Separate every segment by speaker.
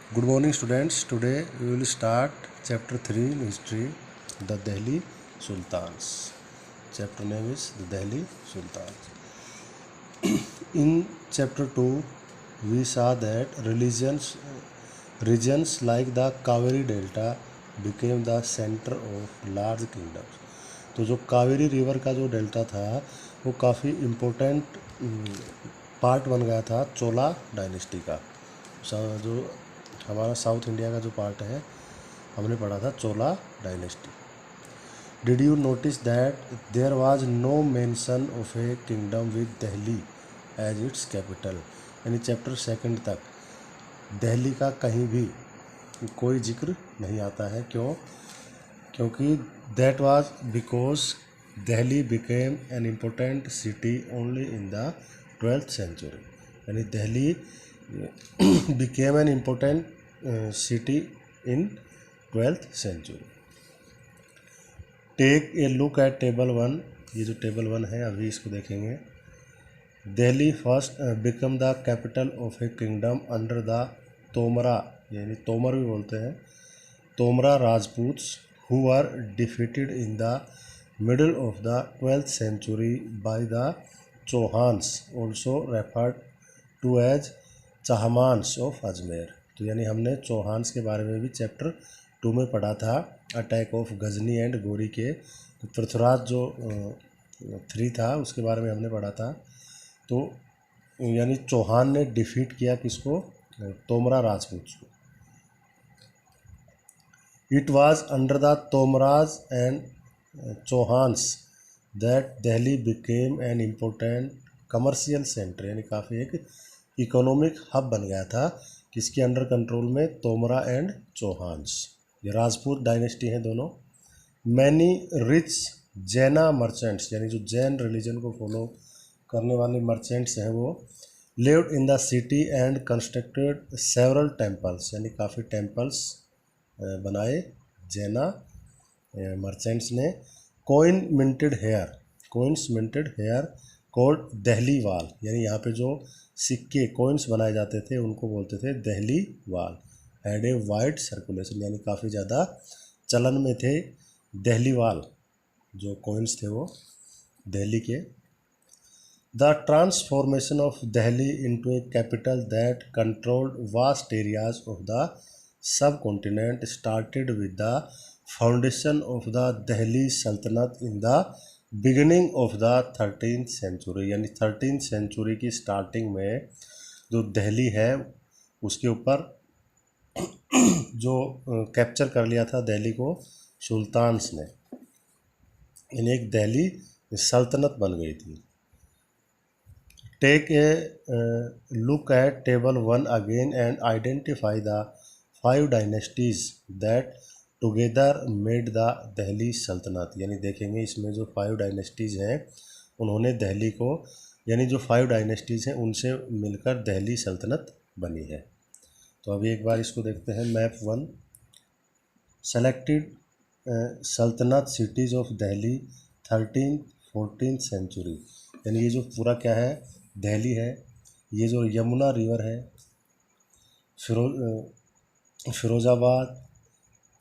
Speaker 1: Good morning, students. Today we will start chapter 3 in history, the Delhi Sultans. Chapter name is the Delhi Sultans. In chapter 2, we saw that regions like the Kaveri Delta became the center of large kingdoms. तो जो Kaveri river का जो delta था वो काफ़ी important part बन गया था चोला डायनेस्टी का। जो हमारा साउथ इंडिया का जो पार्ट है हमने पढ़ा था Chola dynasty. Did you notice that there was no mention of a kingdom with Delhi as its capital. यानी चैप्टर 2 तक दिल्ली का कहीं भी कोई जिक्र नहीं आता है। क्यों? क्योंकि that was because Delhi became an important city only in the 12th century. यानी Delhi became an important city in 12th century. Take a look at table 1। ये जो टेबल 1 है अभी इसको देखेंगे। Delhi first become the capital of a kingdom under the Tomara, यानी तोमर भी बोलते हैं, Tomara Rajputs who were defeated in the middle of the 12th century by the Chauhans, also referred to as Chahamanas of Ajmer. तो यानी हमने चौहान्स के बारे में भी चैप्टर 2 में पढ़ा था, अटैक ऑफ गजनी एंड गोरी के। तो पृथ्वीराज जो 3 था उसके बारे में हमने पढ़ा था। तो यानी चौहान ने डिफीट किया किसको? तोमरा राजपूत को। It was under the Tomras and Chauhans that Delhi became an important commercial center, यानी काफ़ी एक इकोनॉमिक हब बन गया था। किसके अंडर कंट्रोल में? तोमरा एंड चौहान्स। ये राजपूत डायनेस्टी हैं दोनों। मैनी रिच जैना मर्चेंट्स, यानी जो जैन रिलीजन को फॉलो करने वाले मर्चेंट्स हैं वो lived in the city and constructed several temples, यानी काफ़ी टेम्पल्स बनाए जैना मर्चेंट्स ने। Coins minted here called Dehliwal, यानी यहाँ पे जो सिक्के कोइंस बनाए जाते थे उनको बोलते थे दिल्ली वाल। हैड ए वाइड सर्कुलेशन, यानी काफ़ी ज़्यादा चलन में थे दिल्ली वाल, जो कोइंस थे वो दिल्ली के। The transformation of Delhi into A capital that controlled vast areas of the subcontinent started with the foundation of the Delhi Sultanate in the beginning of the 13th century। यानी 13th सेंचुरी की starting में जो दिल्ली है उसके ऊपर जो capture कर लिया था दिल्ली को सुल्तान्स ने, यानी एक दिल्ली सल्तनत बन गई थी। Take a look at table 1 again and identify the 5 dynasties that together made the Delhi sultanate. यानी देखेंगे इसमें जो 5 डायनेस्टीज हैं उन्होंने दिल्ली को, यानी जो 5 डायनेस्टीज हैं उनसे मिलकर दिल्ली सल्तनत बनी है। तो अभी एक बार इसको देखते हैं। Map 1 selected sultanate cities of Delhi 13th-14th century. यानी ये जो पूरा क्या है? दिल्ली है। ये जो यमुना रिवर है, फिरोज़ाबाद,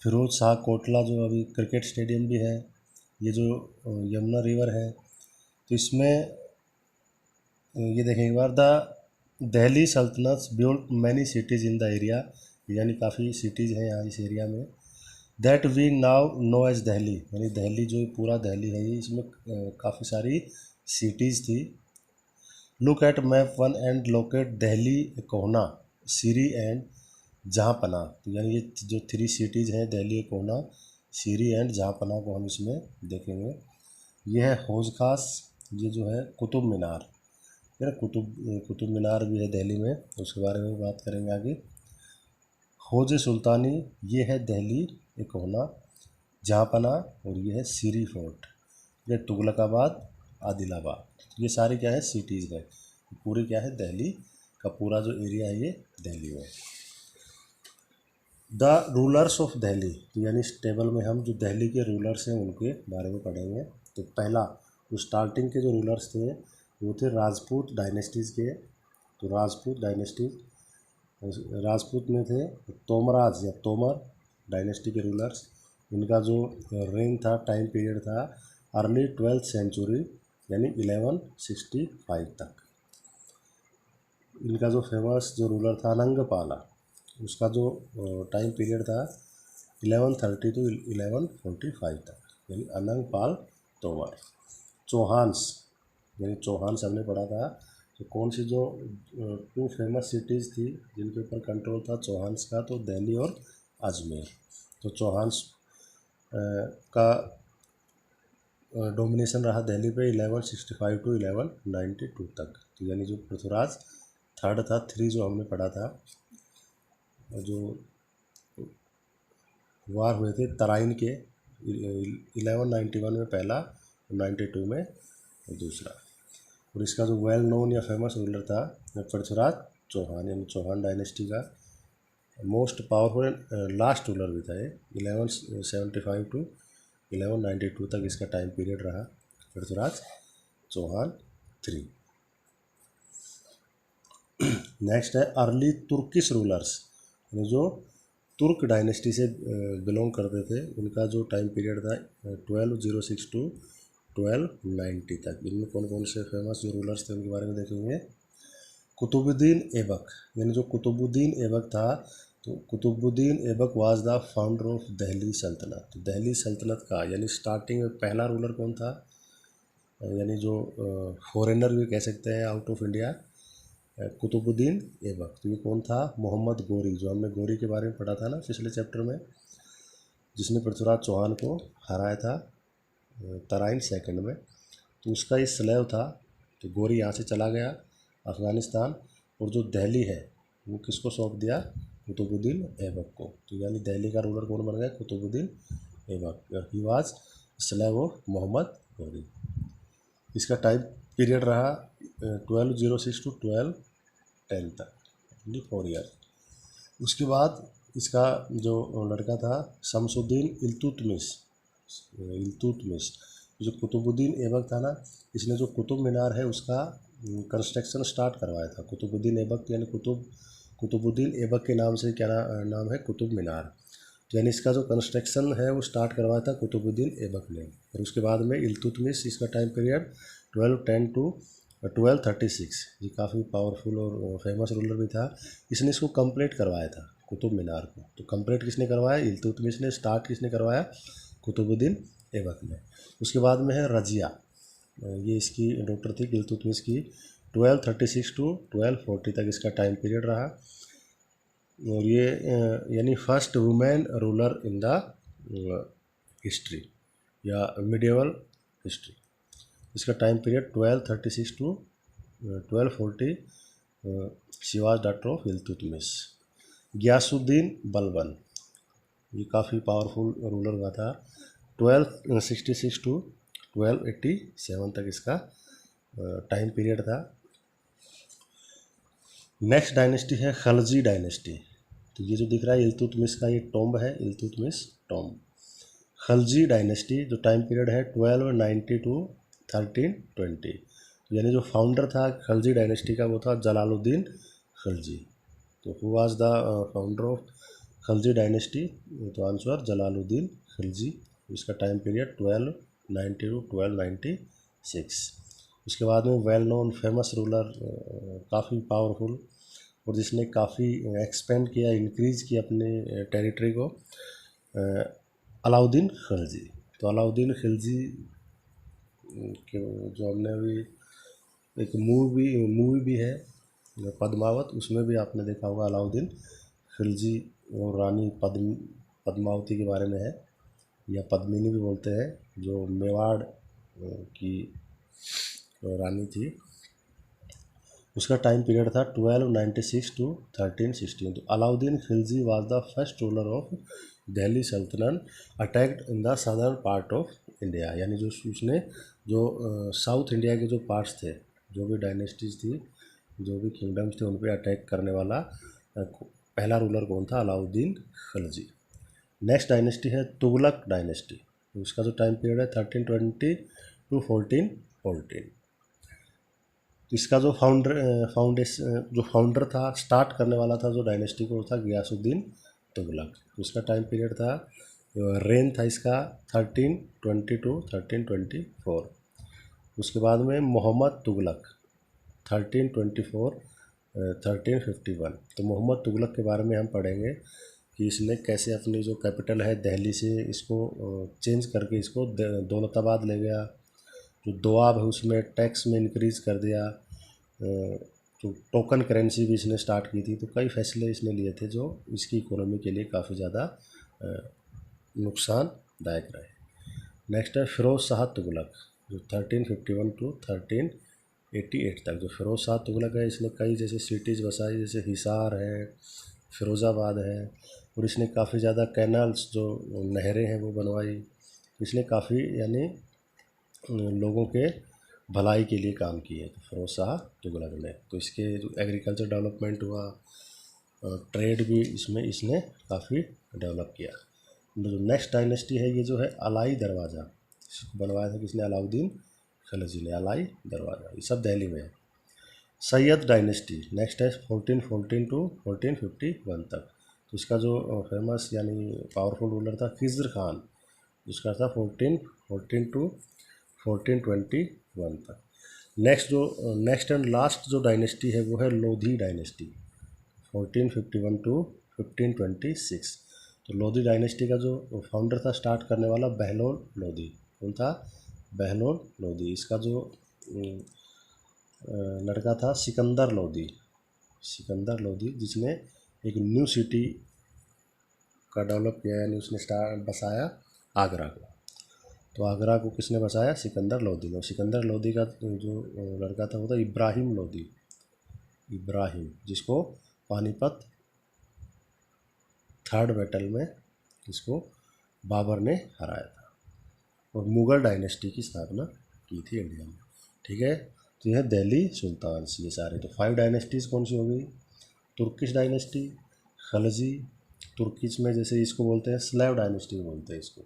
Speaker 1: फिरोज शाह कोटला जो अभी क्रिकेट स्टेडियम भी है, ये जो यमुना रिवर है। तो इसमें ये देखें एक बार, the Delhi sultanate build many cities in the area, यानी काफ़ी सिटीज़ हैं यहाँ इस एरिया में। That we now know as Delhi, यानी दिल्ली जो पूरा दिल्ली है ये, इसमें काफ़ी सारी सिटीज़ थी। Look at map 1 and locate Delhi, Kohna, Siri and Jahanpanah. तो यानी ये जो 3 सिटीज़ हैं दिल्ली, कोहना, सीरी एंड जहाँपना को हम इसमें देखेंगे। ये है हौज खास, ये जो है कुतुब मीनार, ये कुतुब मीनार भी है दिल्ली में, उसके बारे में बात करेंगे आगे। हौज सुल्तानी, ये है दिल्ली कोहना, जहाँपना, और ये है सीरी फोर्ट, ये तुगलकाबाद, आदिलाबाद। ये सारी क्या है? सिटीज़ है। पूरी क्या है? दिल्ली का पूरा जो एरिया है ये दिल्ली में। द रूलर्स ऑफ दिल्ली, तो यानी इस टेबल में हम जो दिल्ली के रूलर्स हैं उनके बारे में पढ़ेंगे। तो पहला जो स्टार्टिंग के जो रूलर्स थे वो थे राजपूत डायनेस्टीज़ के। तो राजपूत डायनेस्टीज राजपूत में थे तोमराज या तोमर डायनेस्टी के रूलर्स। इनका जो रेन था, टाइम पीरियड था अर्ली 12th सेंचुरी यानी 1165 तक। इनका जो फेमस जो रूलर था अनंगपाला, उसका जो टाइम पीरियड था 1130 टू 1145 तक, यानी अनंगपाल तोमर। चौहान्स यानी चौहान्स हमने पढ़ा था, तो कौन सी जो 2 फेमस सिटीज़ थी जिनके ऊपर कंट्रोल था चौहान्स का, तो दिल्ली और अजमेर। तो चौहान्स का डोमिनेशन रहा दिल्ली पे 1165 टू 1192 तक। तो यानी जो पृथ्वीराज थर्ड था, 3 जो हमने पढ़ा था, जो वार हुए थे तराइन के 1191 में पहला, 92 में दूसरा। और इसका जो वेल नोन या फेमस रूलर था पृथ्वीराज चौहान, यानी चौहान डायनेस्टी का मोस्ट पावरफुल लास्ट रूलर भी था ये। 1175 टू 1192 तक इसका टाइम पीरियड रहा, पृथ्वीराज चौहान 3। नेक्स्ट है अर्ली तुर्किश रूलर्स, यानी जो तुर्क डायनेस्टी से बिलोंग करते थे, उनका जो टाइम पीरियड था 1206 टू 1290 तक। इनमें कौन कौन से फेमस जो रूलर्स थे उनके बारे में देखेंगे। कुतुबुद्दीन ऐबक, यानी जो कुतुबुद्दीन ऐबक था, तो Qutbuddin Aibak was the founder of Delhi sultanate. तो दिल्ली सल्तनत का यानी स्टार्टिंग में पहला रूलर कौन था, यानी जो फॉरेनर भी कह सकते हैं out of India, Qutbuddin Aibak. तो ये कौन था, मोहम्मद गोरी, जो हमने गोरी के बारे में पढ़ा था ना पिछले चैप्टर में, जिसने पृथ्वीराज चौहान को हराया था तराइन सेकंड में। तो उसका ये स्लेव था। तो गोरी यहाँ से चला गया अफ़गानिस्तान, और जो दिल्ली है वो किसको सौंप दिया, कुतुबुद्दीन ऐबक को। तो यानी दिल्ली का रूलर कौन बन गया, Qutbuddin Aibak. He was slave of Mohammad Ghori. इसका टाइम पीरियड रहा 1206 टू 1210 तक, यानी 4 ईयर। उसके बाद इसका जो लड़का था शमसुद्दीन इल्तुतमिश, जो कुतुबुद्दीन ऐबक था ना, इसने जो कुतुब मीनार है उसका कंस्ट्रक्शन स्टार्ट करवाया था। कुतुबुद्दीन ऐबक यानी कुतुबुद्दीन ऐबक के नाम से क्या नाम है, कुतुब मीनार। तो यानी इसका जो कंस्ट्रक्शन है वो स्टार्ट करवाया था कुतुबुद्दीन ऐबक ने। और उसके बाद में इल्तुतमिश, इसका टाइम पीरियड 1210 टू 1236। ये काफ़ी पावरफुल और फेमस रूलर भी था। इसने इसको कंप्लीट करवाया था कुतुब मीनार को। तो कंप्लीट किसने करवाया, इल्तुतमिश ने। स्टार्ट किसने करवाया, कुतुबुद्दीन ऐबक ने। उसके बाद में है रजिया, ये इसकी डॉक्टर थी इल्तुतमिश की। 1236 टू 1240 तक इसका टाइम पीरियड रहा। और ये यानी first women ruler in the history या मिडिवल हिस्ट्री। इसका time period 1236 to 1240। She was daughter of Iltutmish. Ghiyasuddin Balban, ये काफ़ी पावरफुल रूलर हुआ था। 1266 टू 1287 तक इसका टाइम पीरियड था। नेक्स्ट डायनेस्टी है खलजी डायनेस्टी। तो ये जो दिख रहा है इल्तुतमिश का ये टॉम्ब है, इल्तुतमिश टॉम्ब। खलजी डायनेस्टी जो टाइम पीरियड है 1290 टू 1320। यानी जो फाउंडर था खलजी डायनेस्टी का वो था जलालुद्दीन खलजी। तो who was the founder of Khalji dynasty, तो आंसर जलालुद्दीन खलजी। इसका टाइम पीरियड 1290 टू 1296। उसके बाद में वेल नोन फेमस रूलर, काफ़ी पावरफुल, और जिसने काफ़ी एक्सपेंड किया, इंक्रीज़ किया अपने टेरिटरी को, अलाउद्दीन खिलजी। तो अलाउद्दीन खिलजी के जो हमने अभी एक मूवी भी है पद्मावत, उसमें भी आपने देखा होगा अलाउद्दीन खिलजी और रानी पद्मावती के बारे में है, या पद्मिनी भी बोलते हैं, जो मेवाड़ की रानी थी। उसका टाइम पीरियड था 1296 टू 1316। तो Alauddin Khilji was the first ruler of Delhi Sultanate attacked in the southern part of India. यानी जो उसने जो साउथ इंडिया के जो पार्ट्स थे, जो भी डायनेस्टीज थी, जो भी किंगडम्स थे, उन पर अटैक करने वाला पहला रूलर कौन था, अलाउद्दीन खिलजी। नेक्स्ट डायनेस्टी है तुगलक डायनेस्टी। उसका जो टाइम पीरियड है 1320 टू 1414। तो इसका जो फाउंडर था, स्टार्ट करने वाला था जो डायनेस्टी को, वो था गियासुद्दीन तुगलक। तो इसका टाइम पीरियड था, रेन था इसका 1322-1324। उसके बाद में मोहम्मद तुगलक 1324-1351। तो मोहम्मद तुगलक के बारे में हम पढ़ेंगे कि इसने कैसे अपनी जो कैपिटल है दिल्ली से इसको चेंज करके इसको दौलताबाद ले गया। जो दोआब है उसमें टैक्स में इंक्रीज़ कर दिया। जो टोकन करेंसी भी इसने स्टार्ट की थी। तो कई फैसले इसने लिए थे जो इसकी इकोनॉमी के लिए काफ़ी ज़्यादा नुकसानदायक रहे। नेक्स्ट है फिरोज़ शाह तुगलक, जो 1351 टू 1388 तक। जो फिरोज़ शाह तुगलक है, इसने कई जैसे सिटीज़ बसाई, जैसे हिसार है, फिरोज़ाबाद है, और इसने काफ़ी ज़्यादा कैनाल्स जो नहरें हैं वो बनवाई। इसने काफ़ी यानी लोगों के भलाई के लिए काम किए तो फिरोज़ शाह तुगलक ने। तो इसके जो एग्रीकल्चर डेवलपमेंट हुआ, ट्रेड भी इसमें इसने काफ़ी डेवलप किया। जो नेक्स्ट डायनेस्टी है ये जो है अलाई दरवाज़ा, इसको बनवाया था किसने? अलाउद्दीन खिलजी ने। अलाई दरवाज़ा ये सब दिल्ली में है। सैयद डायनेस्टी नेक्स्ट है 1414 टू 1451 तक। तो इसका जो फेमस यानी पावरफुल रूलर था खिज़्र खान, जिसका था 1414 टू 1421 तक। नेक्स्ट एंड लास्ट जो डायनेस्टी है वो है लोधी डायनेस्टी 1451 टू 1526। तो लोधी डायनेस्टी का जो फाउंडर था, स्टार्ट करने वाला बहलोल लोधी। कौन था? बहलोल लोधी। इसका जो लड़का था सिकंदर लोधी, सिकंदर लोधी, जिसने एक न्यू सिटी का डेवलप किया, यानी उसने बसाया आगरा को। तो आगरा को किसने बसाया? सिकंदर लोधी ने। सिकंदर लोधी का जो लड़का था वो था इब्राहिम लोधी, इब्राहिम, जिसको पानीपत थर्ड बैटल में इसको बाबर ने हराया था और मुग़ल डायनेस्टी की स्थापना की थी इंडिया में। ठीक है, तो यह दिल्ली सुल्तान्स ये सारे। तो 5 डायनेस्टीज़ कौन सी हो गई? तुर्किश डायनेस्टी, खलजी, तुर्किश में जैसे इसको बोलते हैं स्लेव डायनेस्टी बोलते हैं इसको।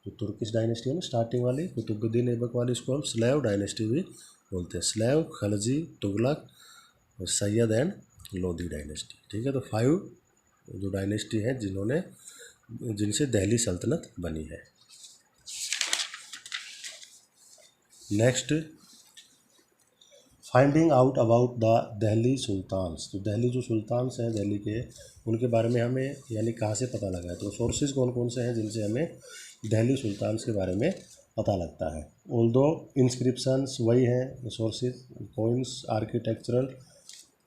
Speaker 1: जो तुर्किश डायनेस्टी है ना स्टार्टिंग वाली, कुतुबुद्दीन ऐबक वाली, इसको हम स्लेव डायनेस्टी भी बोलते हैं। Slave, Khalji, Tughlaq, Syed and Lodhi dynasty. ठीक है, तो 5 जो डायनेस्टी हैं जिनसे दिल्ली सल्तनत बनी है। Next, finding out about the Delhi sultans. तो दिल्ली जो सुल्तान्स हैं दिल्ली के, उनके बारे में हमें यानी कहाँ से पता लगा है? तो सोर्सेज कौन कौन से हैं जिनसे हमें दिल्ली सुल्तान्स के बारे में पता लगता है? ऑल्दो इंस्क्रिप्शंस वही हैं sources, coins,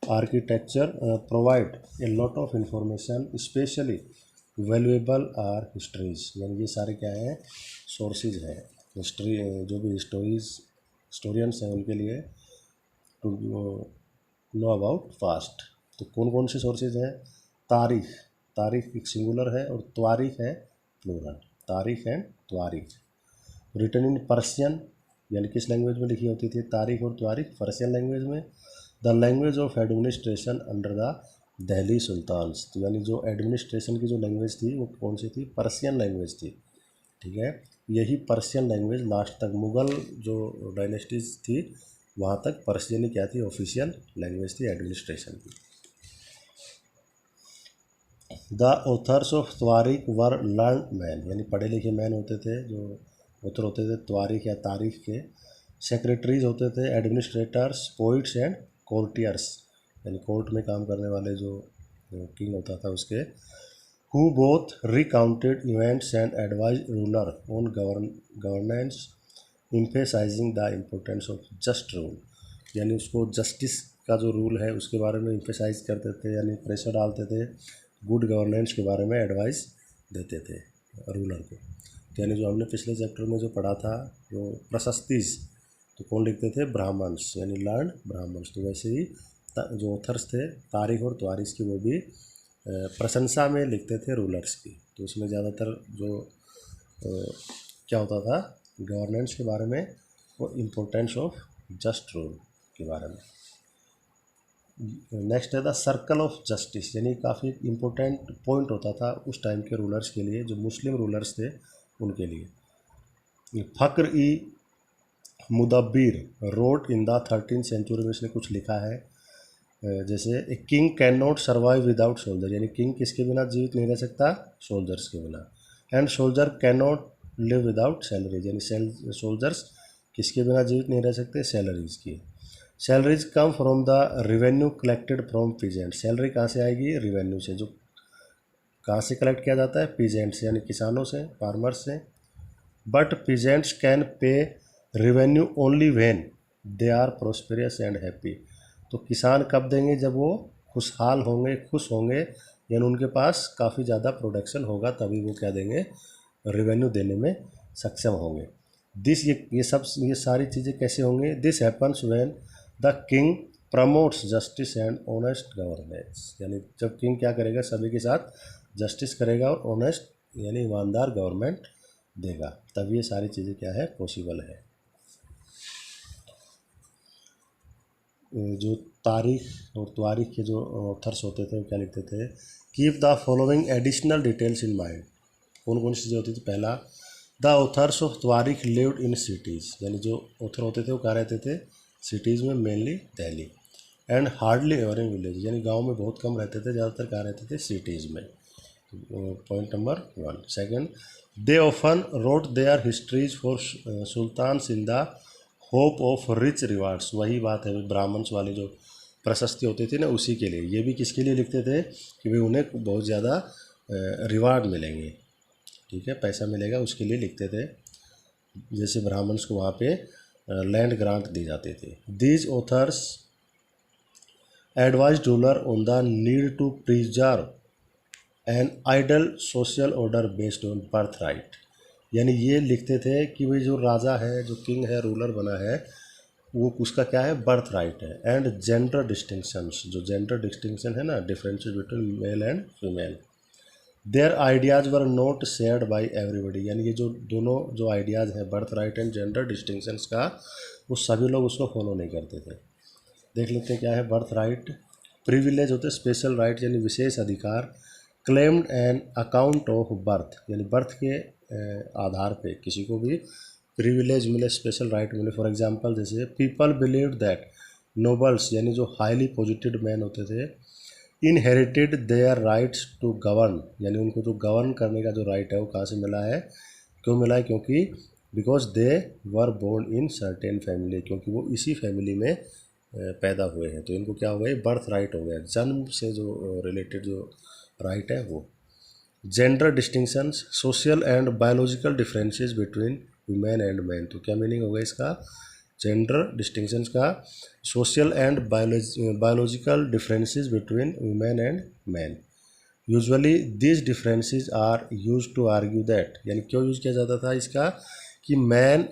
Speaker 1: architecture provide a lot of information, specially valuable are histories. यानी ये सारे क्या हैं? सोर्सेज हैं। हिस्ट्री जो भी हिस्टोरियंस हैं उनके लिए टू नो अबाउट पास्ट। तो कौन कौन से सोर्सेज हैं? तारीख, तारीख एक सिंगुलर है और त्वारीख है प्लूरल। तारीख एंड त्वारीख। रिटन इन पर्शियन, यानी किस लैंग्वेज में लिखी होती थी तारीख और त्वारीख? पर्शियन लैंग्वेज में। The language of administration under the Delhi sultans. तो यानी जो एडमिनिस्ट्रेशन की जो लैंग्वेज थी वो कौन सी थी? पर्शियन लैंग्वेज थी। ठीक है, यही पर्शियन लैंग्वेज लास्ट तक मुग़ल जो डायनेस्टीज थी वहाँ तक पर्शियन ही क्या थी? ऑफिशियल लैंग्वेज थी एडमिनिस्ट्रेशन की। The authors of tawarikh were learn man, यानी पढ़े लिखे मैन होते थे जो ऑथर होते थे त्वारीख या तारीख के। सेक्रेटरीज होते थे, एडमिनिस्ट्रेटर्स, पोइट्स एंड कोर्टियर्स, यानी कोर्ट में काम करने वाले जो किंग होता था उसके। Who both recounted events and advise ruler on governance, emphasising the importance of just rule. यानी उसको जस्टिस का जो रूल है उसके बारे में इम्फेसाइज करते थे, यानी प्रेशर डालते थे। गुड गवर्नेंस के बारे में एडवाइस देते थे रूलर को। तो यानी जो हमने पिछले चैप्टर में जो पढ़ा था जो प्रशस्तिज, तो कौन लिखते थे? ब्राह्मण्स, यानी लर्न ब्राह्मण्स। तो वैसे ही जो ऑथर्स थे तारीख और त्वारीख की वो भी प्रशंसा में लिखते थे रूलर्स की। तो उसमें ज़्यादातर जो क्या होता था गवर्नेंस के बारे में और इम्पोर्टेंस ऑफ जस्ट रूल के बारे में। नेक्स्ट है द सर्कल ऑफ जस्टिस, यानी काफ़ी इम्पोर्टेंट पॉइंट होता था उस टाइम के रूलर्स के लिए, जो मुस्लिम रूलर्स थे उनके लिए। Fakhr i Mudabbir wrote in the 13th century में इसने कुछ लिखा है, जैसे a king can not survive without soldier, यानी किंग किसके बिना जीवित नहीं रह सकता, सोल्जर्स के बिना। And soldier can not live without salaries, यानी सोल्जर्स किसके बिना जीवित नहीं रह सकते, सैलरीज की। Salaries come from the revenue collected from peasant, salary कहाँ से आएगी, रिवेन्यू से, जो कहाँ से कलेक्ट किया जाता है, पीजेंट से, यानी किसानों से, फार्मर्स से। But peasants can pay revenue only when they are prosperous and happy, तो किसान कब देंगे, जब वो खुशहाल होंगे, खुश होंगे, यानी उनके पास काफ़ी ज़्यादा प्रोडक्शन होगा, तभी वो क्या देंगे, रेवेन्यू देने में सक्षम होंगे। ये सारी चीज़ें कैसे होंगे, this happens when the king promotes justice and honest governance, यानी जब किंग क्या करेगा, सभी के साथ जस्टिस करेगा और ऑनेस्ट यानी ईमानदार गवर्नमेंट देगा, तब ये सारी चीज़ें क्या है, पॉसिबल है। जो तारीख और त्वारीख के जो ऑथर्स होते थे वो क्या लिखते थे, keep the following additional details in mind, कौन कौन सी चीज़ें होती थी, पहला the authors of tawarikh lived in cities, यानी जो ऑथर होते थे वो कहाँ रहते थे, सिटीज़ में, mainly Delhi. And hardly ever in village, यानी गांव में बहुत कम रहते थे, ज़्यादातर कहाँ रहते थे, सिटीज़ में। Point number 1। Second, they often wrote their histories for sultans in the hope of rich rewards, वही बात है, ब्राह्मण्स वाली जो प्रशस्ति होती थी ना, उसी के लिए, ये भी किसके लिए लिखते थे कि भाई उन्हें बहुत ज़्यादा रिवार्ड मिलेंगे, ठीक है, पैसा मिलेगा, उसके लिए लिखते थे। जैसे ब्राह्मण्स को वहाँ पे लैंड ग्रांट दी जाती थी। These authors advise ruler on the need to preserve an ideal social order based on birth right, यानी ये लिखते थे कि भाई जो राजा है, जो किंग है, रूलर बना है, वो उसका क्या है, बर्थ राइट है। एंड जेंडर डिस्टिंक्शंस, जो जेंडर डिस्टिंक्शन है ना, differences between male and female, there ideas were not shared by everybody, यानी ये जो दोनों जो आइडियाज़ हैं, birth right and gender distinctions का, वो सभी लोग उसको फॉलो नहीं करते थे। देख लेते हैं क्या है बर्थ राइट। प्रिविलेज होते स्पेशल राइट, यानी विशेष अधिकार। Claimed an account of birth, यानी बर्थ के आधार पे किसी को भी प्रिविलेज मिले, स्पेशल राइट मिले। फॉर एग्जांपल, जैसे पीपल बिलीव दैट नोबल्स, यानी जो हाईली पोजिटेड मैन होते थे, inherited their rights to govern, यानी उनको जो गवर्न करने का जो राइट है वो कहाँ से मिला है, क्यों मिला है, क्योंकि because they were born in certain family, क्योंकि वो इसी फैमिली में पैदा हुए हैं, तो इनको क्या हो गया, बर्थ राइट हो गया, जन्म से जो रिलेटेड जो राइट है वो। Gender distinctions, social and biological differences between women and man, तो क्या मीनिंग होगा इसका, जेंडर डिस्टिंक्शंस का, social and biological differences between women and man. Usually this differences are use to argue that, यानी क्यों यूज किया जाता था इसका, कि man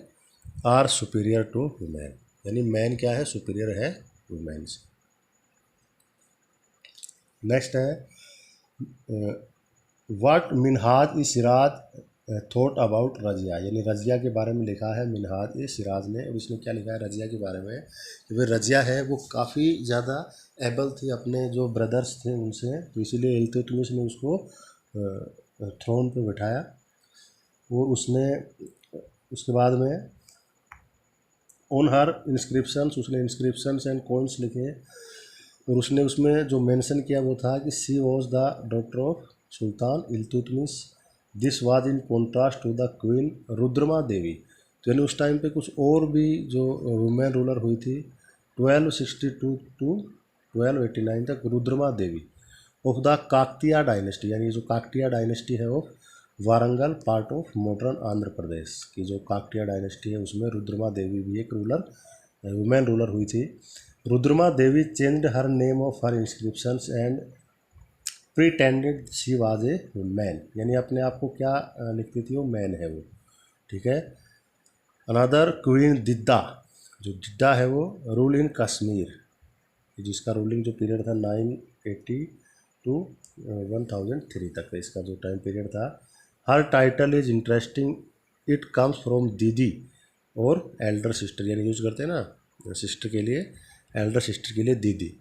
Speaker 1: are superior to women, यानी मैन क्या है, सुपीरियर है वुमेन से। नेक्स्ट है what Minhaj i Siraj thought about Razia, यानी रजिया के बारे में लिखा है मिनहाज ए सिराज ने, और इसने क्या लिखा है रजिया के बारे में, कि भाई रजिया है वो काफ़ी ज़्यादा एबल थी अपने जो ब्रदर्स थे उनसे, तो इसीलिए इल्तुतमिश ने उसको थ्रोन पे बिठाया। वो उसने उसके बाद में ऑन हर इंस्क्रिप्शंस, उसने इंस्क्रिप्शंस एंड कॉइन्स लिखे, और उसने उसमें जो मेंशन किया वो था कि she was the daughter of Sultan Iltutmish, this was in contrast to the queen Rudrama Devi, तो यानी उस टाइम पे कुछ और भी जो वुमेन रूलर हुई थी 1262 टू 1289 तक, Rudrama Devi of the Kakatiya dynasty, यानी जो काकतिया डायनेस्टी है of Warangal, part of modern Andhra Pradesh की जो काकतिया डायनेस्टी है, उसमें रुद्रमा देवी भी एक रूलर वुमेन रूलर हुई थी। Rudrama Devi changed her name of her inscriptions and pretended she was a man, यानी अपने आप को क्या लिखती थी, वो मैन है वो, ठीक है। अनदर क्वीन दिद्दा, जो दिद्दा है वो रूल इन कश्मीर, जिसका रूलिंग जो पीरियड था 980 टू 1003 तक, इसका जो टाइम पीरियड था। Her title is interesting, it comes from didi और एल्डर सिस्टर, यानी यूज करते हैं ना सिस्टर के लिए, एल्डर सिस्टर के लिए दीदी।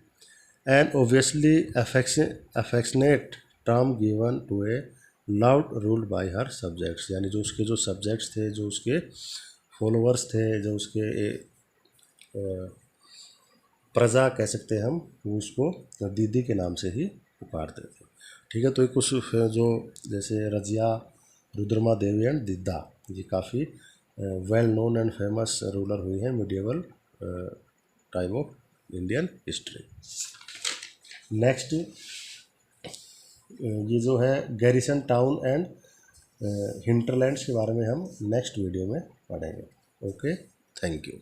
Speaker 1: And obviously affectionate term given to a loved ruled by her subjects, यानी जो उसके जो सब्जेक्ट्स थे, जो उसके फॉलोअर्स थे, जो उसके प्रजा कह सकते हैं हम, वो उसको दीदी के नाम से ही पुकारते थे। ठीक है, तो ये कुछ जो जैसे रजिया, रुद्रमा देवी एंड दिद्दा, ये काफ़ी well known and famous ruler हुई हैं medieval time of Indian history. Next ये जो है गैरिसन टाउन एंड हिंटरलैंड्स के बारे में हम नेक्स्ट वीडियो में पढ़ेंगे। Okay, thank you.